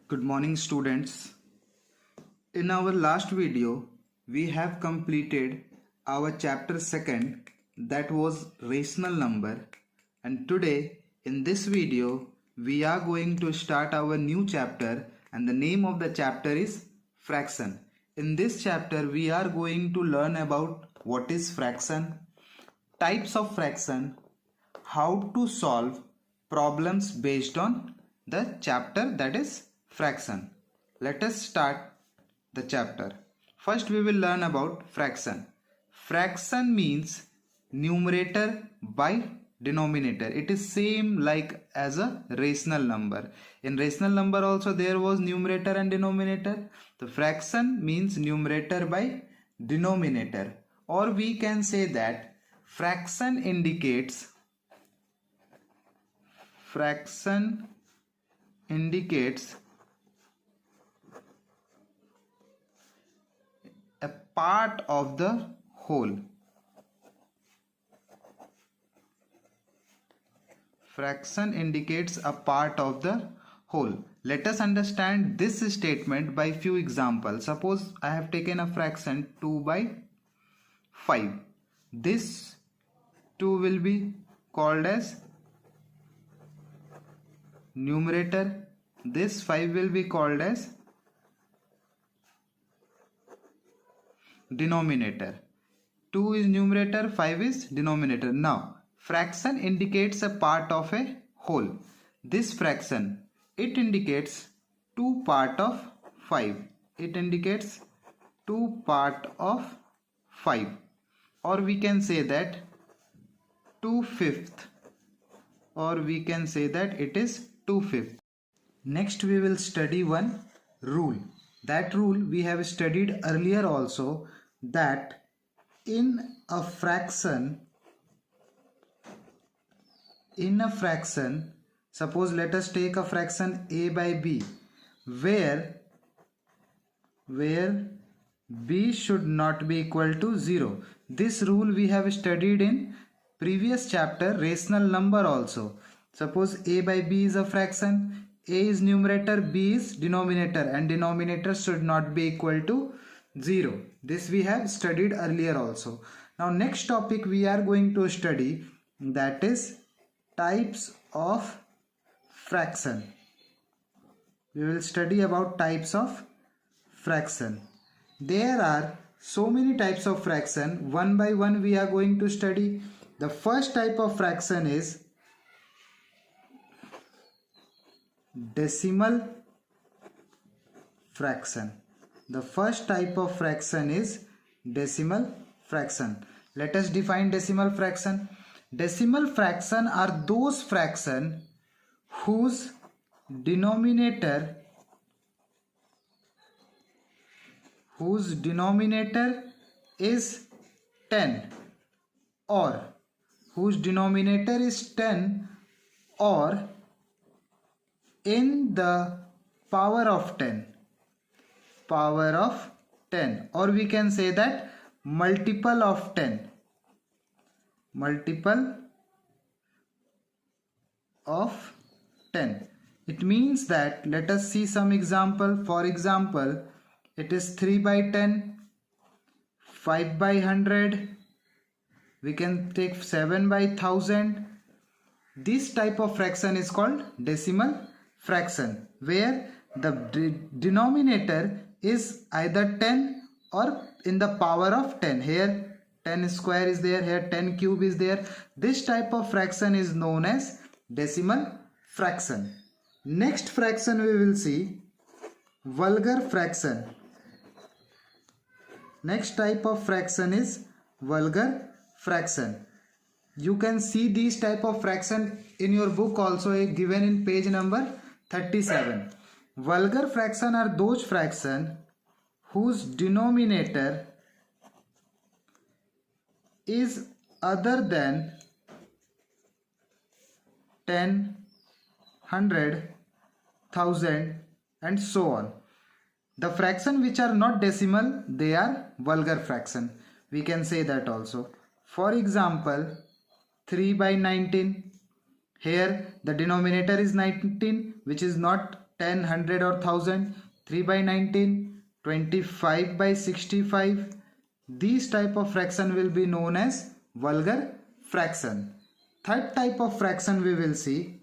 Good morning, students. In our last video, we have completed our chapter 2nd, that was rational number, and today in this video we are going to start our new chapter, and the name of the chapter is fraction. In this chapter we are going to learn about what is fraction, types of fraction, how to solve problems based on the chapter, that is fraction. Let us start the chapter. First we will learn about fraction. Fraction means numerator by denominator. It is same like as a rational number. In rational number also there was numerator and denominator. The fraction means numerator by denominator, or we can say that fraction indicates a part of the whole. Fraction indicates a part of the whole. Let us understand this statement by few examples. Suppose I have taken a fraction 2 by 5. This 2 will be called as numerator. This 5 will be called as denominator. 2 is numerator, 5 is denominator. Now, fraction indicates a part of a whole. This fraction, it indicates 2 part of 5. It indicates 2 part of 5. Or we can say that 2/5, or we can say that it is 2/5. Next we will study one rule. That rule we have studied earlier also, that in a fraction, suppose let us take a fraction a by b, where b should not be equal to 0. This rule we have studied in previous chapter, rational number also. Suppose a by b is a fraction, a is numerator, b is denominator, and denominator should not be equal to 0. This we have studied earlier also. Now next topic we are going to study, that is types of fraction. We will study about types of fraction. There are so many types of fraction. One by one we are going to study. The first type of fraction is decimal fraction. The first type of fraction is decimal fraction. Let us define decimal fraction. Decimal fraction are those fraction whose denominator is 10, or whose denominator is 10 or in the power of 10, or we can say that multiple of 10. It means that, let us see some example. For example, it is 3 by 10, 5 by 100, we can take 7 by 1000. This type of fraction is called decimal fraction, where the denominator is either 10 or in the power of 10. Here 10 square is there, here 10 cube is there. This type of fraction is known as decimal fraction. Next fraction we will see vulgar fraction. Next type of fraction is vulgar fraction. You can see these type of fraction in your book also, given in page number 37. Vulgar fraction are those fraction whose denominator is other than 10, 100, 1000 and so on. The fraction which are not decimal, they are vulgar fraction. We can say that also. For example, 3 by 19. Here the denominator is 19, which is not 10, 100 or 1000, 3 by 19, 25 by 65. These type of fraction will be known as vulgar fraction. Third type of fraction we will see,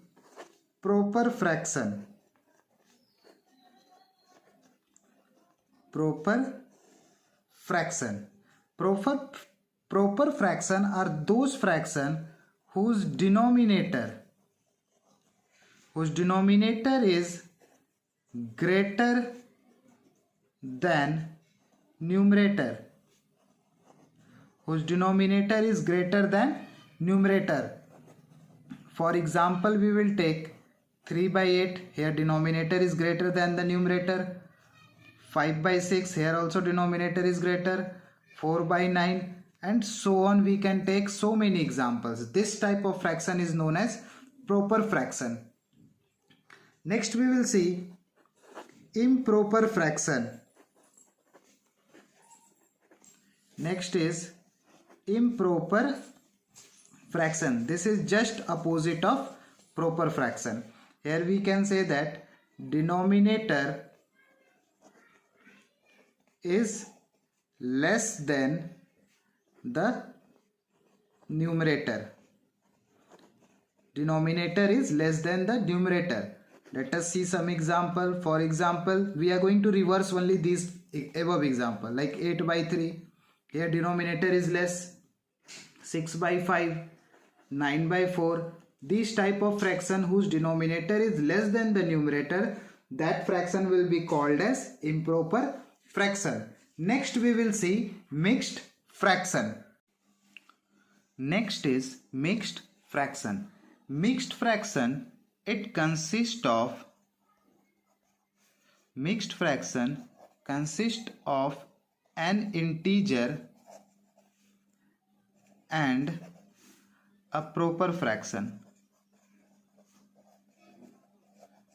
proper fraction. Proper fraction. Proper fraction are those fraction whose denominator is greater than numerator. Whose denominator is greater than numerator. For example, we will take 3 by 8. Here denominator is greater than the numerator. 5 by 6. Here also denominator is greater. 4 by 9. And so on. We can take so many examples. This type of fraction is known as proper fraction. Next we will see improper fraction. Next is improper fraction. This is just opposite of proper fraction. Here we can say that denominator is less than the numerator. Denominator is less than the numerator. Let us see some example. For example, we are going to reverse only these above example, like 8 by 3. Here denominator is less. 6 by 5, 9 by 4. These type of fraction whose denominator is less than the numerator, that fraction will be called as improper fraction. Next we will see mixed fraction. Next is mixed fraction. Mixed fraction, it consists of an integer and a proper fraction.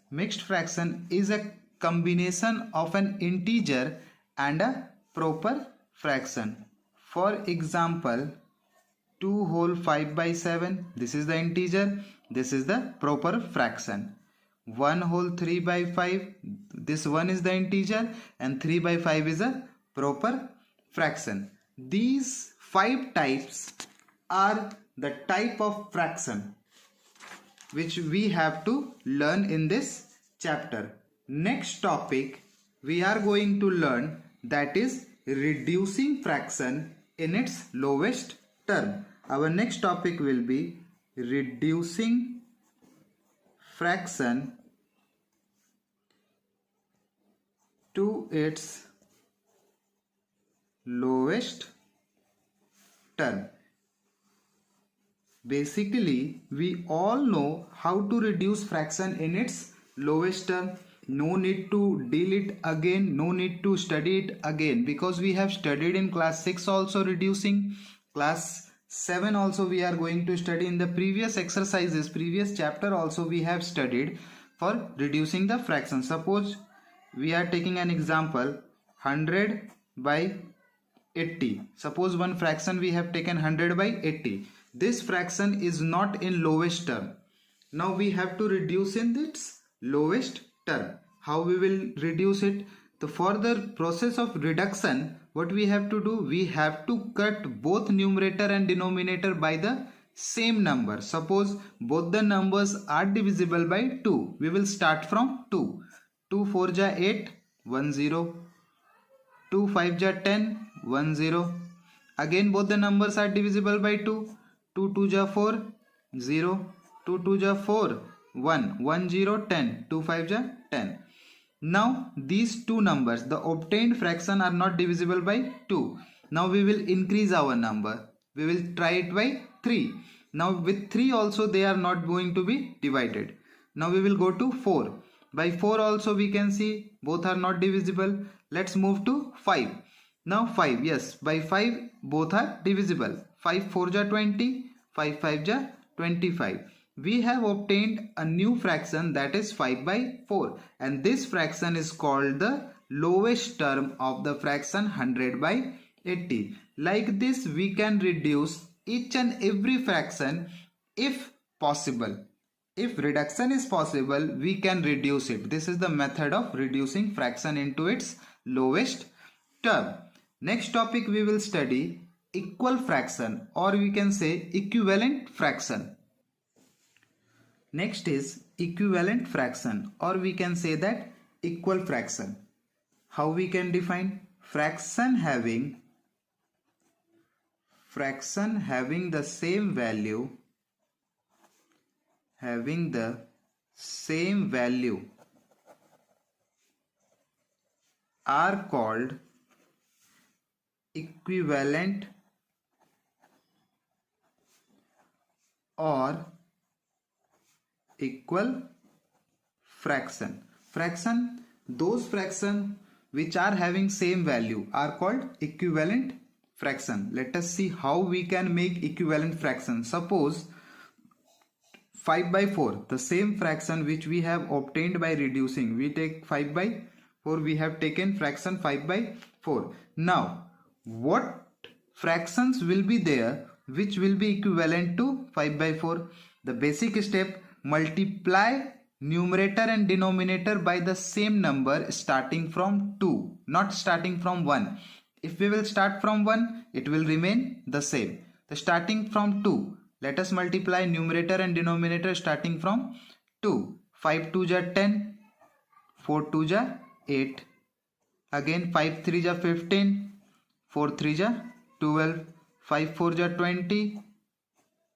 Mixed fraction is a combination of an integer and a proper fraction. For example, 2 whole 5 by 7, this is the integer, this is the proper fraction. 1 whole 3 by 5, this 1 is the integer and 3 by 5 is a proper fraction. These 5 types are the type of fraction which we have to learn in this chapter. Next topic we are going to learn, that is reducing fraction in its lowest term. Our next topic will be reducing fraction to its lowest term. Basically, we all know how to reduce fraction in its lowest term. No need to deal it again, no need to study it again, because we have studied in class 6 also reducing. Class 7 also we are going to study. In the previous exercises, previous chapter also we have studied for reducing the fraction. Suppose we are taking an example 100 by 80. Suppose one fraction we have taken 100 by 80. This fraction is not in lowest term. Now we have to reduce in its lowest term. How we will reduce it? The further process of reduction, what we have to do? We have to cut both numerator and denominator by the same number. Suppose both the numbers are divisible by 2. We will start from 2. 2 4 ja 8, 1 0. 2 5 ja 10, 1 0. Again both the numbers are divisible by 2. 2 2 ja 4, 0. 2 2 ja 4, 1. 1 0 10. 2 5 ja 10. Now these two numbers, the obtained fraction, are not divisible by 2. Now we will increase our number. We will try it by 3. Now with 3 also they are not going to be divided. Now we will go to 4. By 4 also we can see both are not divisible. Let's move to 5. Now 5, yes, by 5 both are divisible. 5 4 ja 20, 5 5 ja 25. We have obtained a new fraction, that is 5 by 4, and this fraction is called the lowest term of the fraction 100 by 80. Like this we can reduce each and every fraction if possible. If reduction is possible, we can reduce it. This is the method of reducing fraction into its lowest term. Next topic we will study equal fraction, or we can say equivalent fraction. Next is equivalent fraction, or we can say that equal fraction. How we can define? Fraction having the same value, are called equivalent or equal fraction. Those fraction which are having same value are called equivalent fraction. Let us see how we can make equivalent fraction. Suppose 5 by 4, the same fraction which we have obtained by reducing. We take 5 by 4, we have taken fraction 5 by 4. Now, what fractions will be there which will be equivalent to 5 by 4? The basic step, multiply numerator and denominator by the same number starting from 2, not starting from 1. If we will start from 1, it will remain the same. The starting from 2, let us multiply numerator and denominator starting from 2. 5 2 ja 10, 4 2 ja 8. Again 5 3 ja 15, 4 3 ja 12, 5 4 ja 20,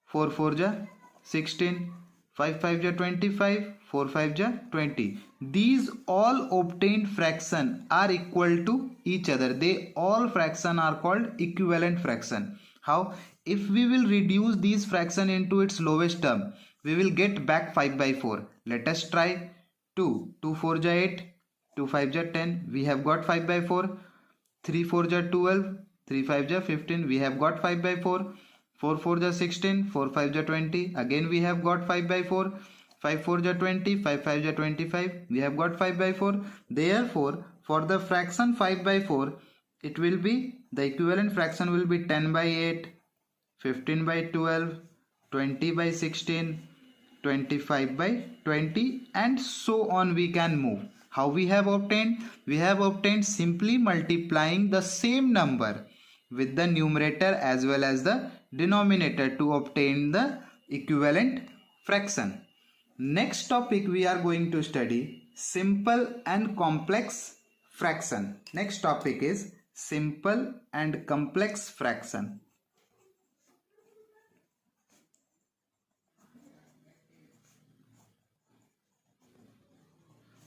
4 4 ja 16, 5 5 ja 25, 4 5 ja 20. These all obtained fraction are equal to each other. They all fraction are called equivalent fraction. How? If we will reduce these fraction into its lowest term, we will get back 5 by 4. Let us try. 2 4 ja 8, 2 5 ja 10, we have got 5 by 4. 3 4 ja 12, 3 5 ja 15, we have got 5 by 4. 4 4 ja 16, 4 5 ja 20, again we have got 5 by 4. 5 4 ja 20, 5 5 ja 25, we have got 5 by 4. Therefore, for the fraction 5 by 4, it will be, the equivalent fraction will be 10 by 8, 15 by 12, 20 by 16, 25 by 20, and so on we can move. How we have obtained? We have obtained simply multiplying the same number with the numerator as well as the denominator to obtain the equivalent fraction. Next topic we are going to study simple and complex fraction. Next topic is simple and complex fraction.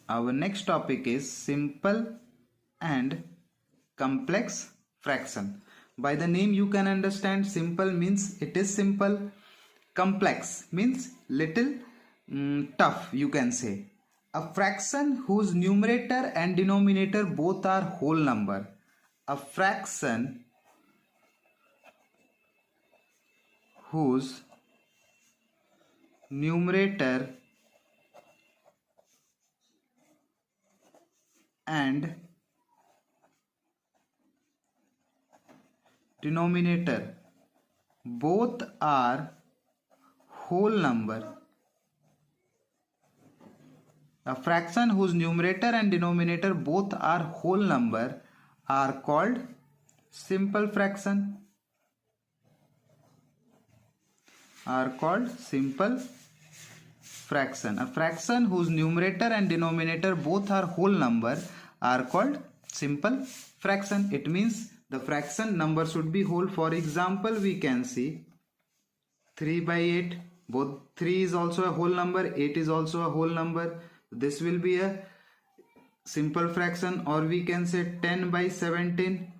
Our next topic is simple and complex fraction. By the name you can understand, simple means it is simple, complex means little tough, you can say. A fraction whose numerator and denominator both are whole number. A fraction whose numerator and denominator both are whole number. A fraction whose numerator and denominator both are whole number are called simple fraction. A fraction whose numerator and denominator both are whole number are called simple fraction. It means the fraction number should be whole. For example, we can see 3 by 8. Both 3 is also a whole number, 8 is also a whole number. This will be a simple fraction. Or we can say 10 by 17.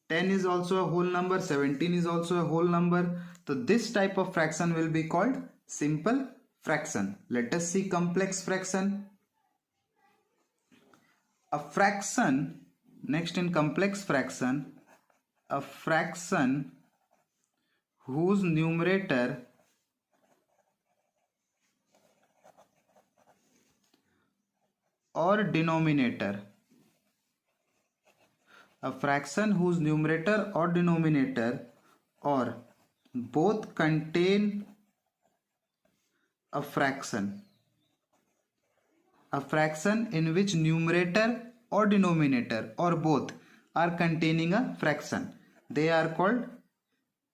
10 is also a whole number, 17 is also a whole number. So this type of fraction will be called simple fraction. Let us see complex fraction. A fraction, next in complex fraction, a fraction whose numerator or denominator, a fraction whose numerator or denominator or both contain a fraction. A fraction in which numerator or denominator or both are containing a fraction. They are called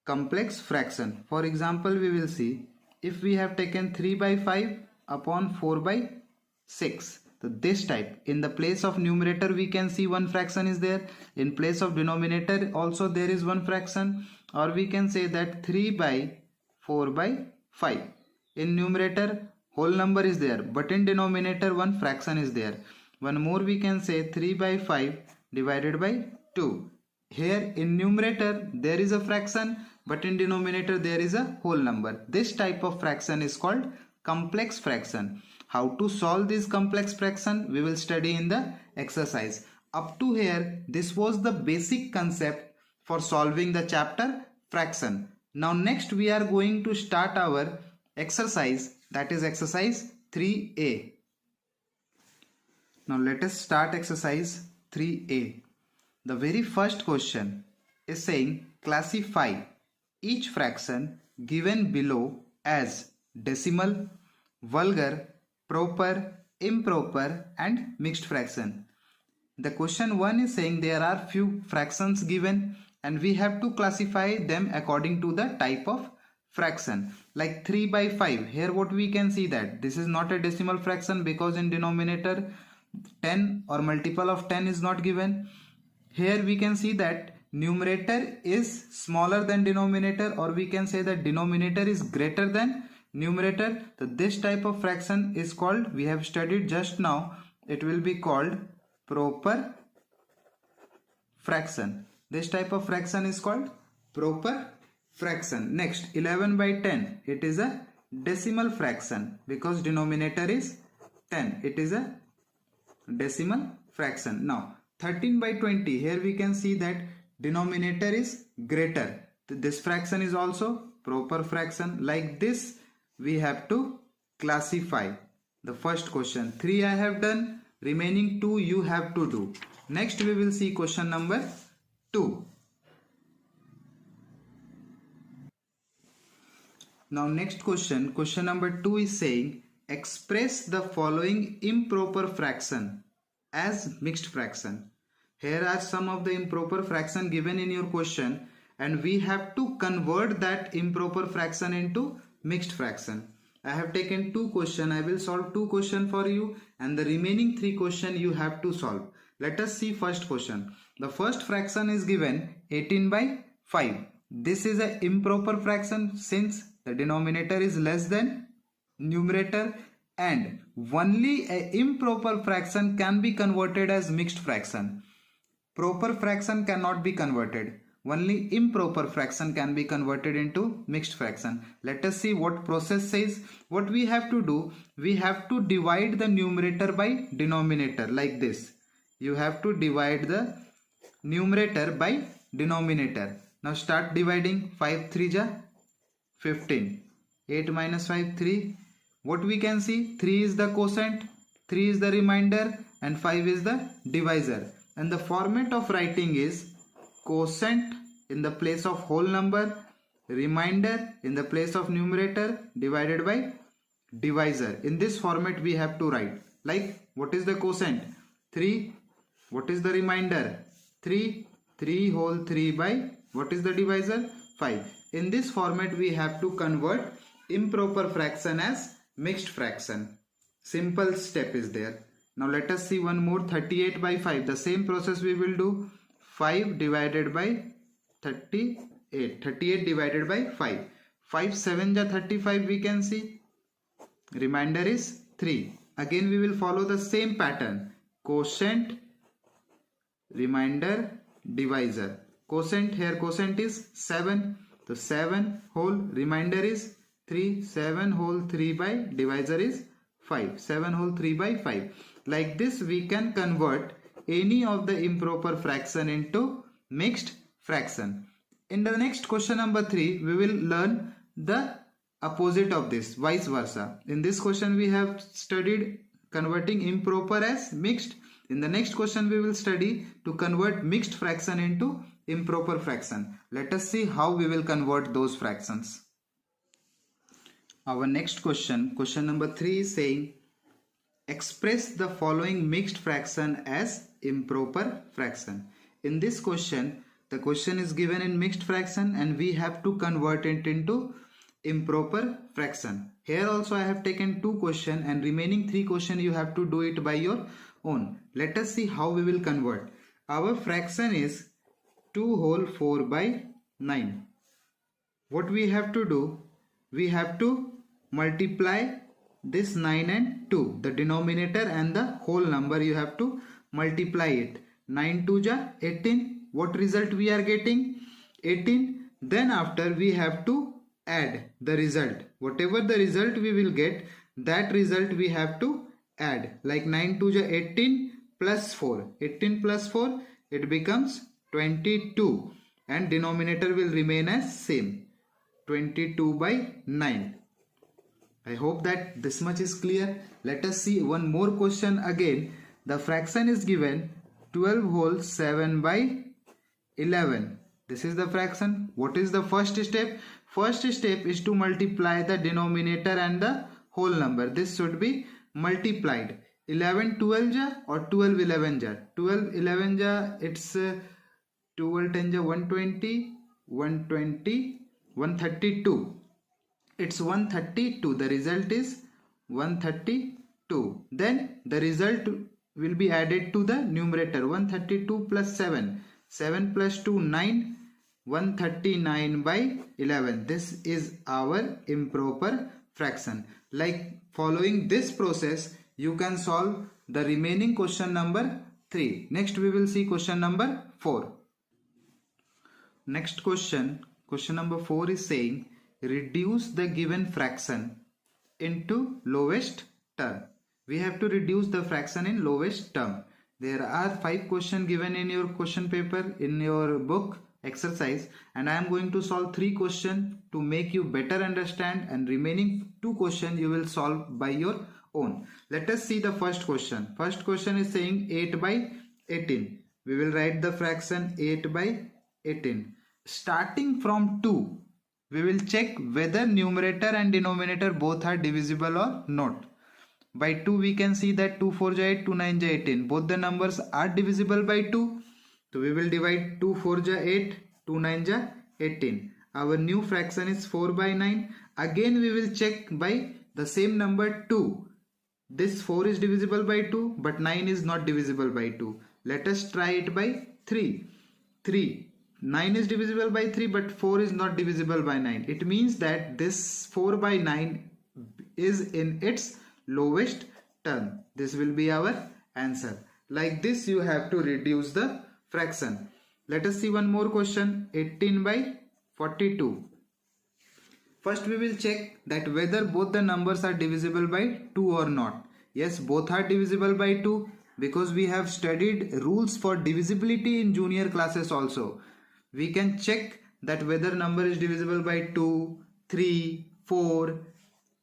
complex fraction. For example, we will see if we have taken 3 by 5 upon 4 by 6. So this type, in the place of numerator we can see one fraction is there. In place of denominator also there is one fraction. Or we can say that 3 by 4 by 5. In numerator whole number is there, but in denominator one fraction is there. One more we can say 3 by 5 divided by 2. Here in numerator there is a fraction, but in denominator there is a whole number. This type of fraction is called complex fraction. How to solve this complex fraction we will study in the exercise. Up to here this was the basic concept for solving the chapter fraction. Now next we are going to start our exercise, that is exercise 3a. Now let us start exercise 3a. The very first question is saying classify each fraction given below as decimal, vulgar, proper, improper and mixed fraction. The question 1 is saying there are few fractions given and we have to classify them according to the type of fraction. Like 3 by 5, here what we can see that this is not a decimal fraction because in denominator 10 or multiple of 10 is not given. Here we can see that numerator is smaller than denominator, or we can say that denominator is greater than numerator. So this type of fraction is called, we have studied just now, it will be called proper fraction. This type of fraction is called proper fraction. Next 11 by 10, it is a decimal fraction because denominator is 10. It is a decimal fraction. Now 13 by 20, here we can see that denominator is greater. This fraction is also proper fraction. Like this we have to classify. The first question 3 I have done, remaining 2 you have to do. Next we will see question number 2. Now next question number 2 is saying express the following improper fraction as mixed fraction. Here are some of the improper fraction given in your question and we have to convert that improper fraction into mixed fraction. I have taken 2 questions. I will solve 2 questions for you and the remaining 3 questions you have to solve. Let us see first question. The first fraction is given 18 by 5. This is an improper fraction since the denominator is less than numerator and only an improper fraction can be converted as mixed fraction. Proper fraction cannot be converted. Only improper fraction can be converted into mixed fraction. Let us see what process says. What we have to do, we have to divide the numerator by denominator like this. You have to divide the numerator by denominator. Now start dividing. 5 3 ja 15. 8 minus 5 3. What we can see? 3 is the quotient, 3 is the remainder and 5 is the divisor. And the format of writing is quotient in the place of whole number, remainder in the place of numerator divided by divisor. In this format we have to write. Like what is the quotient? 3. What is the remainder? 3. 3 whole 3 by what is the divisor? 5. In this format we have to convert improper fraction as mixed fraction. Simple step is there. Now let us see one more. 38 by 5. The same process we will do. 5 divided by 38. 38 divided by 5. 5 7 ja 35 we can see. Remainder is 3. Again we will follow the same pattern. Quotient, remainder, divisor. Quotient, here quotient is 7. So 7 whole, remainder is 3. 7 whole 3 by divisor is 5. 7 whole 3 by 5. Like this we can convert any of the improper fraction into mixed fraction. In the next question number 3 we will learn the opposite of this, vice versa. In this question we have studied converting improper as mixed. In the next question we will study to convert mixed fraction into improper fraction. Let us see how we will convert those fractions. Our next question number 3 is saying express the following mixed fraction as improper fraction. In this question, the question is given in mixed fraction and we have to convert it into improper fraction. Here also I have taken 2 questions and remaining 3 questions you have to do it by your own. Let us see how we will convert. Our fraction is 2 whole 4 by 9. What we have to do? We have to multiply this 9 and 2. The denominator and the whole number you have to multiply it. 9 2 ja 18. What result we are getting? 18. Then after we have to add the result. Whatever the result we will get, that result we have to add. Like 9 2 ja 18 plus 4. 18 plus 4, it becomes 22. And denominator will remain as same. 22 by 9. I hope that this much is clear. Let us see one more question again. The fraction is given 12 whole 7 by 11. This is the fraction. What is the first step? First step is to multiply the denominator and the whole number. This should be multiplied. 11 12 ja or 12 11 ja. 12 11 ja, it's 12 10 ja 120, 120, 132. It's 132. The result is 132. Then the result will be added to the numerator. 132 plus 7. 7 plus 2 9. 139 by 11. This is our improper fraction. Like following this process, you can solve the remaining question number 3. Next we will see question number 4. Next question number 4 is saying reduce the given fraction into lowest term. We have to reduce the fraction in lowest term. There are 5 questions given in your question paper, in your book exercise, and I am going to solve 3 questions to make you better understand, and remaining 2 questions you will solve by your own. Let us see the first question. First question is saying 8 by 18. We will write the fraction 8 by 18. Starting from 2, we will check whether numerator and denominator both are divisible or not. By 2 we can see that 2 4 ja 8, 2 9 ja 18. Both the numbers are divisible by 2. So we will divide 2 4 ja 8, 2 9 ja 18. Our new fraction is 4 by 9. Again we will check by the same number 2. This 4 is divisible by 2 but 9 is not divisible by 2. Let us try it by 3. 9 is divisible by 3 but 4 is not divisible by 9. It means that this 4 by 9 is in its lowest term. This will be our answer. Like this you have to reduce the fraction. Let us see one more question. 18 by 42. First we will check that whether both the numbers are divisible by 2 or not. Yes, both are divisible by 2 because we have studied rules for divisibility in junior classes also. We can check that whether number is divisible by 2, 3, 4,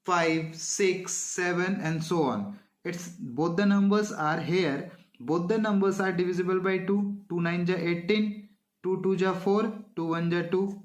5, 6, 7 and so on. It's both the numbers are here. Both the numbers are divisible by 2. 2 9 ja 18, 2 2 ja 4, 2 1 ja 2.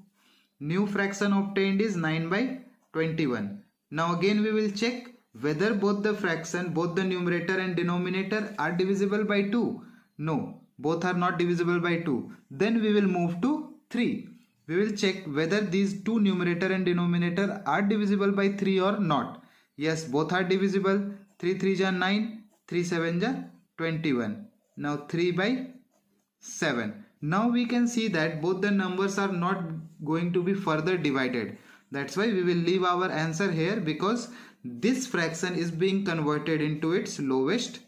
New fraction obtained is 9 by 21. Now again we will check whether both the numerator and denominator are divisible by 2. No, both are not divisible by 2. Then we will move to 3. We will check whether these two numerator and denominator are divisible by 3 or not. Yes, both are divisible. 3 3 ja 9, 3 7 ja 21. Now 3 by 7. Now we can see that both the numbers are not going to be further divided. That's why we will leave our answer here, because this fraction is being converted into its lowest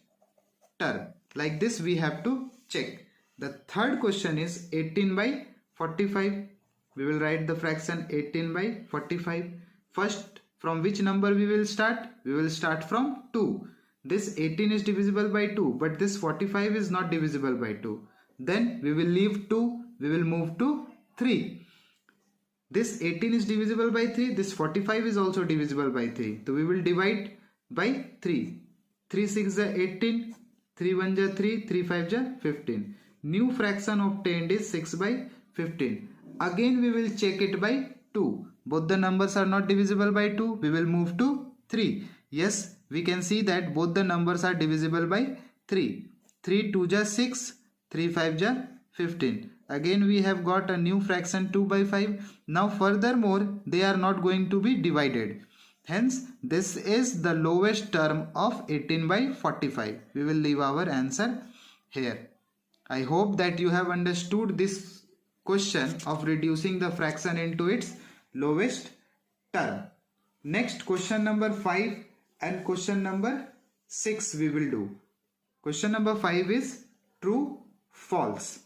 term. Like this we have to check. The third question is 18 by 45. We will write the fraction 18 by 45. First, from which number we will start? We will start from 2. This 18 is divisible by 2, but this 45 is not divisible by 2. Then we will leave 2. We will move to 3. This 18 is divisible by 3. This 45 is also divisible by 3. So we will divide by 3. 3 6 ja 18. 3 1 ja 3. 3 5 ja 15. New fraction obtained is 6 by 15. Again we will check it by 2. both the numbers are not divisible by 2, we will move to 3. Yes, we can see that both the numbers are divisible by 3. 3 2 ja 6, 3 5 ja 15. Again we have got a new fraction 2 by 5. Now furthermore they are not going to be divided. Hence this is the lowest term of 18 by 45. We will leave our answer here. I hope that you have understood this question of reducing the fraction into its lowest term. Next, question number 5 and question number 6 we will do. Question number 5 is true, false.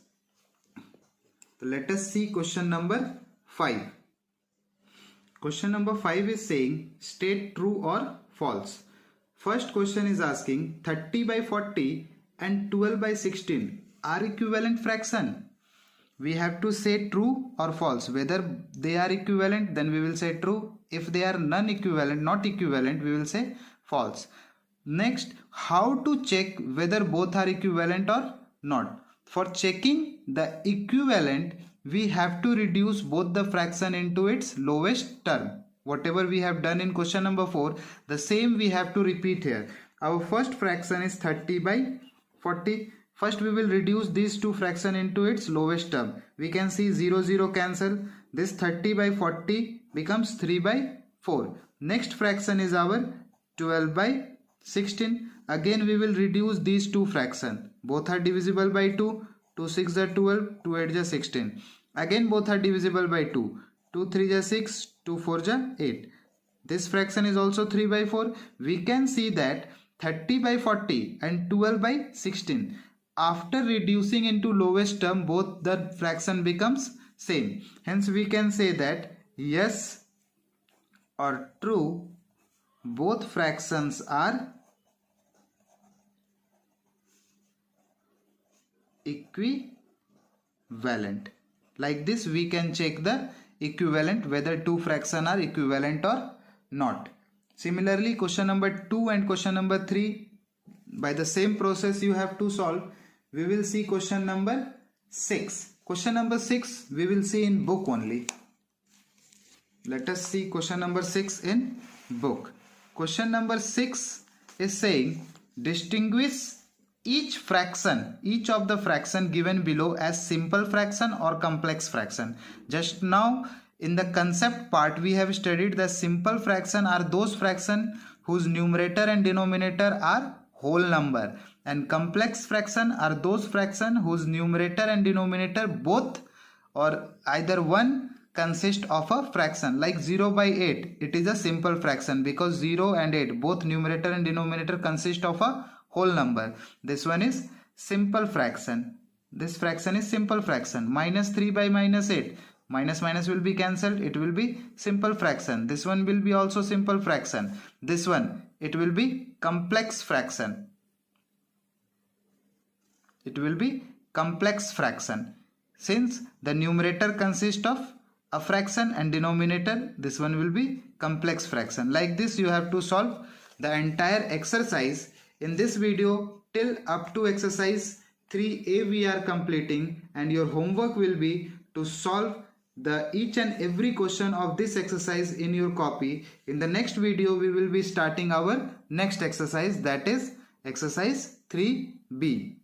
So let us see question number 5. Question number 5 is saying state true or false. First question is asking 30 by 40 and 12 by 16 are equivalent fraction. We have to say true or false. Whether they are equivalent, then we will say true. If they are non-equivalent, not equivalent, we will say false. Next, how to check whether both are equivalent or not. For checking the equivalent, we have to reduce both the fraction into its lowest term. Whatever we have done in question number 4, the same we have to repeat here. Our first fraction is 30 by 40. First we will reduce these two fractions into its lowest term. We can see 0 0 cancel. This 30 by 40 becomes 3 by 4. Next fraction is our 12 by 16. Again we will reduce these two fractions. Both are divisible by 2. 2 6 are 12, 2 8 are 16. Again both are divisible by 2. 2 3 are 6, 2 4 are 8. This fraction is also 3 by 4. We can see that 30 by 40 and 12 by 16. After reducing into lowest term, both the fraction becomes same. Hence we can say that yes or true, both fractions are equivalent. Like this we can check the equivalent, whether two fractions are equivalent or not. Similarly, question number 2 and question number 3, by the same process you have to solve. We will see question number 6. Question number 6 we will see in book only. Let us see question number 6 in book. Question number 6 is saying distinguish each of the fraction given below as simple fraction or complex fraction. Just now in the concept part we have studied the simple fraction are those fractions whose numerator and denominator are whole number, and complex fraction are those fractions whose numerator and denominator both or either one consist of a fraction. Like 0 by 8, it is a simple fraction because 0 and 8 both numerator and denominator consist of a whole number. This one is simple fraction. This fraction is simple fraction. Minus 3 by minus 8, minus minus will be cancelled, it will be simple fraction. This one will be also simple fraction. This one, it will be complex fraction. It will be complex fraction. Since the numerator consists of a fraction and denominator, this one will be complex fraction. Like this you have to solve the entire exercise. In this video till up to exercise 3A we are completing, and your homework will be to solve the each and every question of this exercise in your copy. In the next video we will be starting our next exercise, that is exercise 3B.